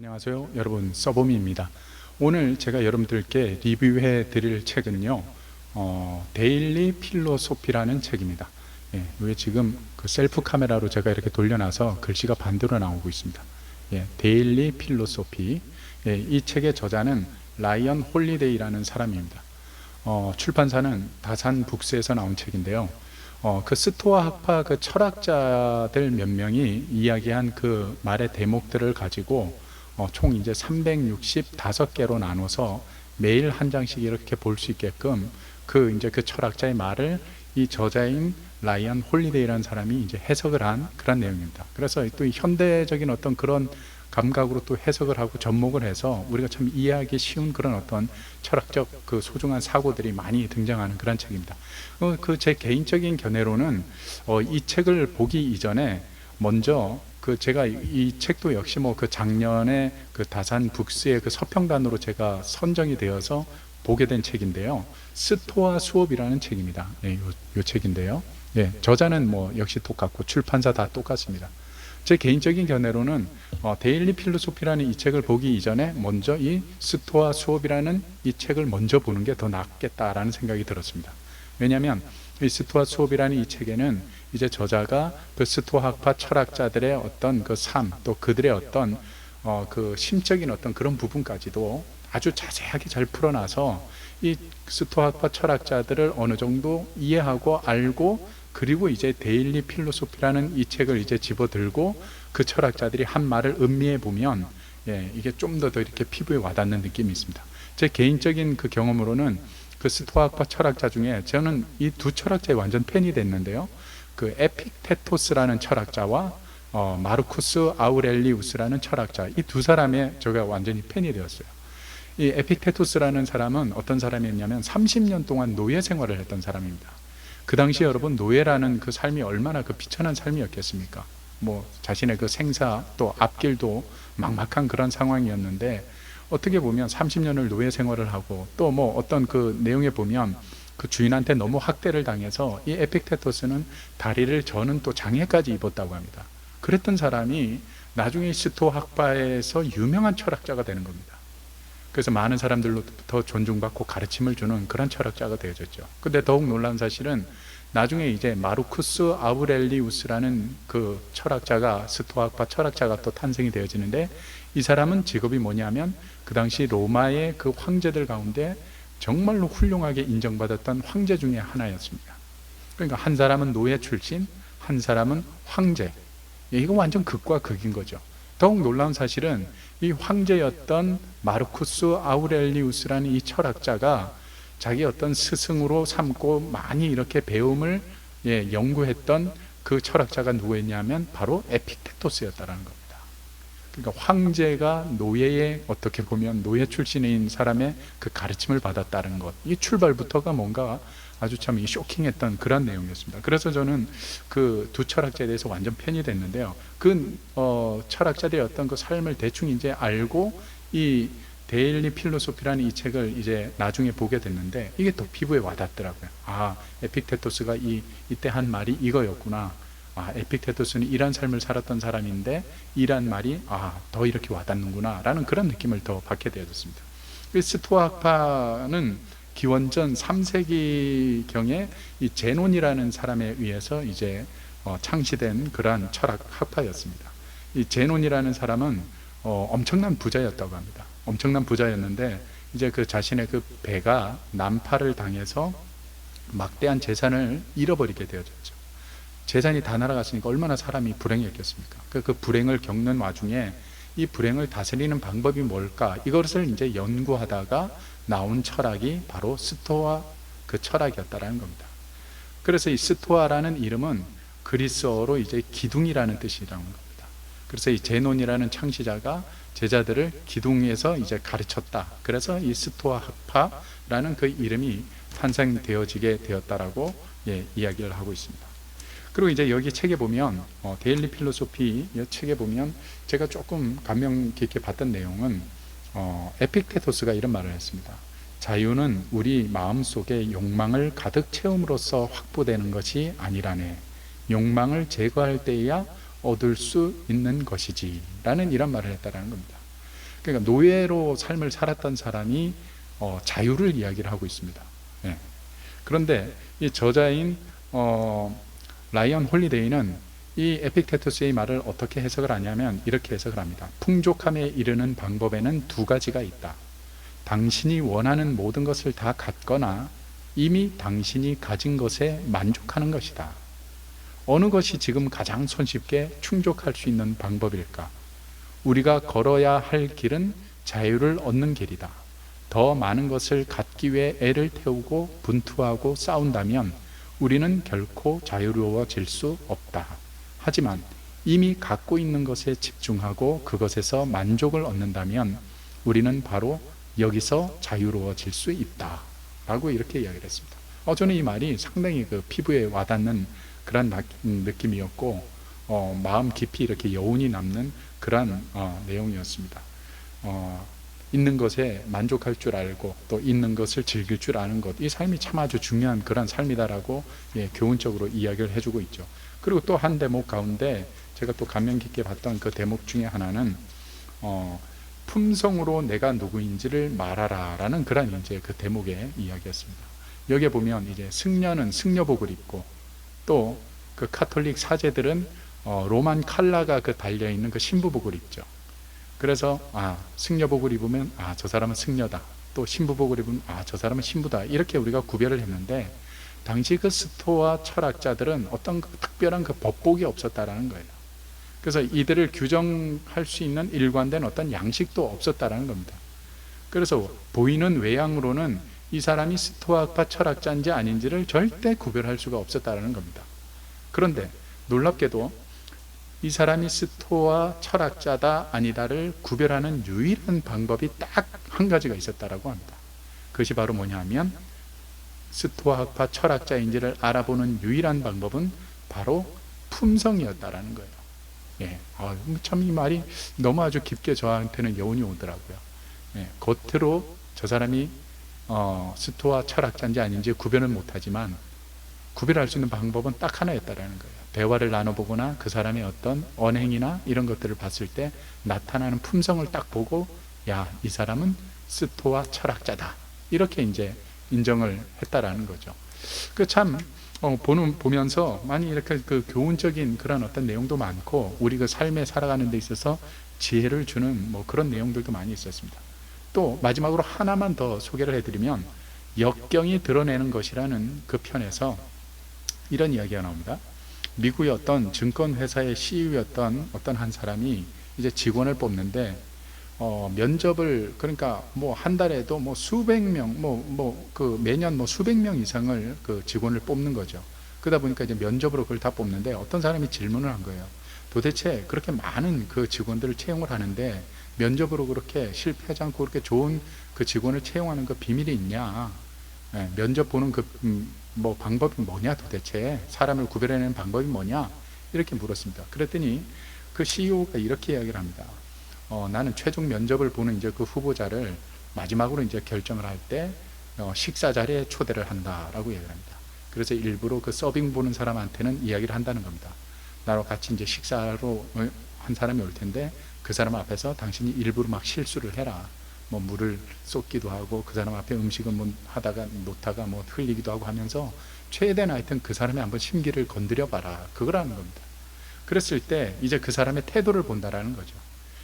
안녕하세요 여러분, 서범입니다. 오늘 제가 여러분들께 리뷰해 드릴 책은요 데일리 필로소피라는 책입니다. 이게 지금 그 셀프 카메라로 제가 이렇게 돌려놔서 글씨가 반대로 나오고 있습니다. 데일리 필로소피. 이 책의 저자는 라이언 홀리데이라는 사람입니다. 출판사는 다산 북스에서 나온 책인데요. 그 스토아 학파 그 철학자들 몇 명이 이야기한 그 말의 대목들을 가지고 총 이제 365개로 나눠서 매일 한 장씩 이렇게 볼 수 있게끔 그 철학자의 말을 이 저자인 라이언 홀리데이라는 사람이 이제 해석을 한 그런 내용입니다. 그래서 또 현대적인 어떤 그런 감각으로 또 해석을 하고 접목을 해서 우리가 참 이해하기 쉬운 그런 어떤 철학적 그 소중한 사고들이 많이 등장하는 그런 책입니다. 그 제 개인적인 견해로는 이 책을 보기 이전에 먼저 그 제가 이 책도 역시 뭐 그 작년에 그 다산 북스의 그 서평단으로 제가 선정이 되어서 보게 된 책인데요. 스토아 수업이라는 책입니다. 요 책인데요. 저자는 뭐 역시 똑같고 출판사 다 똑같습니다. 제 개인적인 견해로는 데일리 필로소피라는 이 책을 보기 이전에 먼저 이 스토아 수업이라는 이 책을 먼저 보는 게 더 낫겠다라는 생각이 들었습니다. 왜냐하면 이 스토아 수업이라는 이 책에는 이제 저자가 그 스토아 학파 철학자들의 어떤 그 삶, 또 그들의 어떤 그 심적인 어떤 그런 부분까지도 아주 자세하게 잘 풀어놔서 이 스토아 학파 철학자들을 어느 정도 이해하고 알고, 그리고 이제 데일리 필로소피라는 이 책을 이제 집어들고 그 철학자들이 한 말을 음미해 보면 이게 좀 더 이렇게 피부에 와닿는 느낌이 있습니다. 제 개인적인 그 경험으로는 그 스토아학파 철학자 중에 저는 이 두 철학자의 완전 팬이 됐는데요. 그 에픽테토스라는 철학자와 마르쿠스 아우렐리우스라는 철학자, 이 두 사람의 제가 완전히 팬이 되었어요. 이 에픽테토스라는 사람은 어떤 사람이었냐면 30년 동안 노예 생활을 했던 사람입니다. 그 당시 여러분, 노예라는 그 삶이 얼마나 그 비천한 삶이었겠습니까? 뭐 자신의 그 생사 또 앞길도 막막한 그런 상황이었는데, 어떻게 보면 30년을 노예 생활을 하고 또 뭐 어떤 그 내용에 보면 그 주인한테 너무 학대를 당해서 이 에픽테토스는 다리를 저는 또 장애까지 입었다고 합니다. 그랬던 사람이 나중에 스토아 학파에서 유명한 철학자가 되는 겁니다. 그래서 많은 사람들로부터 존중받고 가르침을 주는 그런 철학자가 되어졌죠. 근데 더욱 놀라운 사실은 나중에 이제 마르쿠스 아우렐리우스라는 그 철학자가, 스토아 학파 철학자가 또 탄생이 되어지는데, 이 사람은 직업이 뭐냐면 그 당시 로마의 그 황제들 가운데 정말로 훌륭하게 인정받았던 황제 중에 하나였습니다. 그러니까 한 사람은 노예 출신, 한 사람은 황제. 이거 완전 극과 극인 거죠. 더욱 놀라운 사실은 이 황제였던 마르쿠스 아우렐리우스라는 이 철학자가 자기 어떤 스승으로 삼고 많이 이렇게 배움을 연구했던 그 철학자가 누구였냐면 바로 에픽테토스였다라는 겁니다. 그러니까 황제가 노예의, 어떻게 보면 노예 출신인 사람의 그 가르침을 받았다는 것, 이 출발부터가 뭔가 아주 참 쇼킹했던 그런 내용이었습니다. 그래서 저는 그 두 철학자에 대해서 완전 팬이 됐는데요. 그 철학자들의 어떤 그 삶을 대충 이제 알고 이 데일리 필로소피라는 이 책을 이제 나중에 보게 됐는데, 이게 또 피부에 와닿더라고요. 아, 에픽테토스가 이때 한 말이 이거였구나. 아, 에픽테토스는 이런 삶을 살았던 사람인데 이란 말이 더 이렇게 와닿는구나 라는 그런 느낌을 더 받게 되었습니다. 스토아 학파는 기원전 3세기경에 이 제논이라는 사람에 의해서 이제 창시된 그러한 철학 학파였습니다. 이 제논이라는 사람은 엄청난 부자였다고 합니다. 엄청난 부자였는데 이제 그 자신의 그 배가 난파를 당해서 막대한 재산을 잃어버리게 되어졌죠. 재산이 다 날아갔으니까 얼마나 사람이 불행했겠습니까? 그 불행을 겪는 와중에 이 불행을 다스리는 방법이 뭘까? 이것을 이제 연구하다가 나온 철학이 바로 스토아 그 철학이었다라는 겁니다. 그래서 이 스토아라는 이름은 그리스어로 이제 기둥이라는 뜻이라는 겁니다. 그래서 이 제논이라는 창시자가 제자들을 기둥에서 이제 가르쳤다. 그래서 이 스토아 학파라는 그 이름이 탄생되어지게 되었다라고 이야기를 하고 있습니다. 그리고 이제 여기 책에 보면 데일리 필로소피 이 책에 보면 제가 조금 감명 깊게 봤던 내용은 에픽테토스가 이런 말을 했습니다. 자유는 우리 마음속에 욕망을 가득 채움으로써 확보되는 것이 아니라네. 욕망을 제거할 때에야 얻을 수 있는 것이지 라는 이런 말을 했다는 겁니다. 그러니까 노예로 삶을 살았던 사람이 자유를 이야기를 하고 있습니다. 예. 그런데 이 저자인 라이언 홀리데이는 이 에픽테투스의 말을 어떻게 해석을 하냐면 이렇게 해석을 합니다. 풍족함에 이르는 방법에는 두 가지가 있다. 당신이 원하는 모든 것을 다 갖거나 이미 당신이 가진 것에 만족하는 것이다. 어느 것이 지금 가장 손쉽게 충족할 수 있는 방법일까? 우리가 걸어야 할 길은 자유를 얻는 길이다. 더 많은 것을 갖기 위해 애를 태우고 분투하고 싸운다면 우리는 결코 자유로워질 수 없다. 하지만 이미 갖고 있는 것에 집중하고 그것에서 만족을 얻는다면 우리는 바로 여기서 자유로워질 수 있다. 라고 이렇게 이야기를 했습니다. 저는 이 말이 상당히 그 피부에 와닿는 그런 느낌이었고 마음 깊이 이렇게 여운이 남는 그런 내용이었습니다. 있는 것에 만족할 줄 알고 또 있는 것을 즐길 줄 아는 것, 이 삶이 참 아주 중요한 그런 삶이다라고 교훈적으로 이야기를 해주고 있죠. 그리고 또 한 대목 가운데 제가 또 감명 깊게 봤던 그 대목 중에 하나는 품성으로 내가 누구인지를 말하라 라는 그런 이제 그 대목의 이야기였습니다. 여기에 보면 이제 승려는 승려복을 입고 또 그 카톨릭 사제들은 로만 칼라가 그 달려있는 그 신부복을 입죠. 그래서 승려복을 입으면 저 사람은 승려다, 또 신부복을 입으면 저 사람은 신부다, 이렇게 우리가 구별을 했는데 당시 그 스토아 철학자들은 어떤 그 특별한 그 법복이 없었다라는 거예요. 그래서 이들을 규정할 수 있는 일관된 어떤 양식도 없었다라는 겁니다. 그래서 보이는 외양으로는 이 사람이 스토아파 철학자인지 아닌지를 절대 구별할 수가 없었다라는 겁니다. 그런데 놀랍게도 이 사람이 스토아 철학자다 아니다를 구별하는 유일한 방법이 딱 한 가지가 있었다라고 합니다. 그것이 바로 뭐냐면 스토아파 철학자인지를 알아보는 유일한 방법은 바로 품성이었다라는 거예요. 참 이 말이 너무 아주 깊게 저한테는 여운이 오더라고요. 겉으로 저 사람이 스토아 철학자인지 아닌지 구별은 못하지만 구별할 수 있는 방법은 딱 하나였다라는 거예요. 대화를 나눠보거나 그 사람의 어떤 언행이나 이런 것들을 봤을 때 나타나는 품성을 딱 보고 이 사람은 스토아 철학자다, 이렇게 이제 인정을 했다라는 거죠. 그 참 보면서 많이 이렇게 그 교훈적인 그런 어떤 내용도 많고 우리 그 삶에 살아가는 데 있어서 지혜를 주는 그런 내용들도 많이 있었습니다. 또 마지막으로 하나만 더 소개를 해드리면 역경이 드러내는 것이라는 그 편에서 이런 이야기가 나옵니다. 미국의 어떤 증권회사의 CEO였던 어떤 한 사람이 이제 직원을 뽑는데 면접을, 그러니까 한 달에도 수백 명, 그 매년 수백 명 이상을 그 직원을 뽑는 거죠. 그러다 보니까 이제 면접으로 그걸 다 뽑는데 어떤 사람이 질문을 한 거예요. 도대체 그렇게 많은 그 직원들을 채용을 하는데 면접으로 그렇게 실패하지 않고 그렇게 좋은 그 직원을 채용하는 그 비밀이 있냐? 면접 보는 그 방법이 뭐냐, 도대체 사람을 구별해내는 방법이 뭐냐, 이렇게 물었습니다. 그랬더니 그 CEO가 이렇게 이야기를 합니다. 나는 최종 면접을 보는 이제 그 후보자를 마지막으로 이제 결정을 할 때 식사 자리에 초대를 한다라고 이야기를 합니다. 그래서 일부러 그 서빙 보는 사람한테는 이야기를 한다는 겁니다. 나로 같이 이제 식사로 한 사람이 올 텐데 그 사람 앞에서 당신이 일부러 막 실수를 해라. 물을 쏟기도 하고 그 사람 앞에 음식을 하다가 놓다가 흘리기도 하고 하면서 최대한 하여튼 그 사람의 한번 심기를 건드려 봐라, 그거라는 겁니다. 그랬을 때 이제 그 사람의 태도를 본다라는 거죠.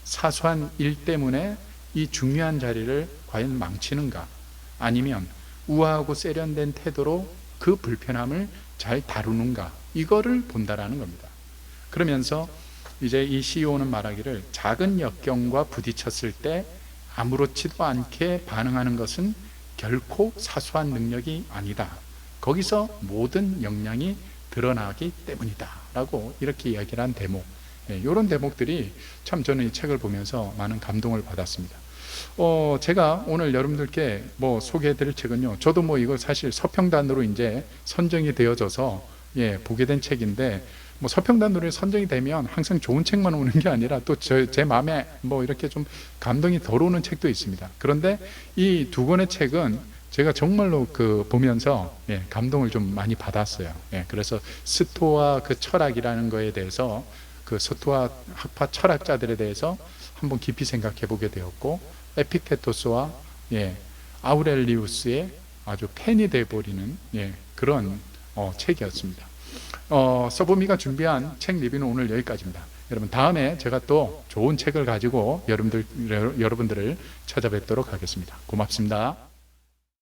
사소한 일 때문에 이 중요한 자리를 과연 망치는가, 아니면 우아하고 세련된 태도로 그 불편함을 잘 다루는가, 이거를 본다라는 겁니다. 그러면서 이제 이 CEO는 말하기를 작은 역경과 부딪혔을 때 아무렇지도 않게 반응하는 것은 결코 사소한 능력이 아니다. 거기서 모든 역량이 드러나기 때문이다 라고 이렇게 이야기를 한 대목, 이런 대목들이 참 저는 이 책을 보면서 많은 감동을 받았습니다. 제가 오늘 여러분들께 소개해 드릴 책은요, 저도 이거 사실 서평단으로 이제 선정이 되어져서 보게 된 책인데, 서평단으로 선정이 되면 항상 좋은 책만 오는 게 아니라 또 제 마음에 이렇게 좀 감동이 덜 오는 책도 있습니다. 그런데 이 두 권의 책은 제가 정말로 보면서 감동을 좀 많이 받았어요. 그래서 스토아 그 철학이라는 거에 대해서 그 스토아 학파 철학자들에 대해서 한번 깊이 생각해 보게 되었고, 에피테토스와 아우렐리우스의 아주 팬이 되어버리는 그런 책이었습니다. 서보미가 준비한 책 리뷰는 오늘 여기까지입니다. 여러분, 다음에 제가 또 좋은 책을 가지고 여러분들을 찾아뵙도록 하겠습니다. 고맙습니다.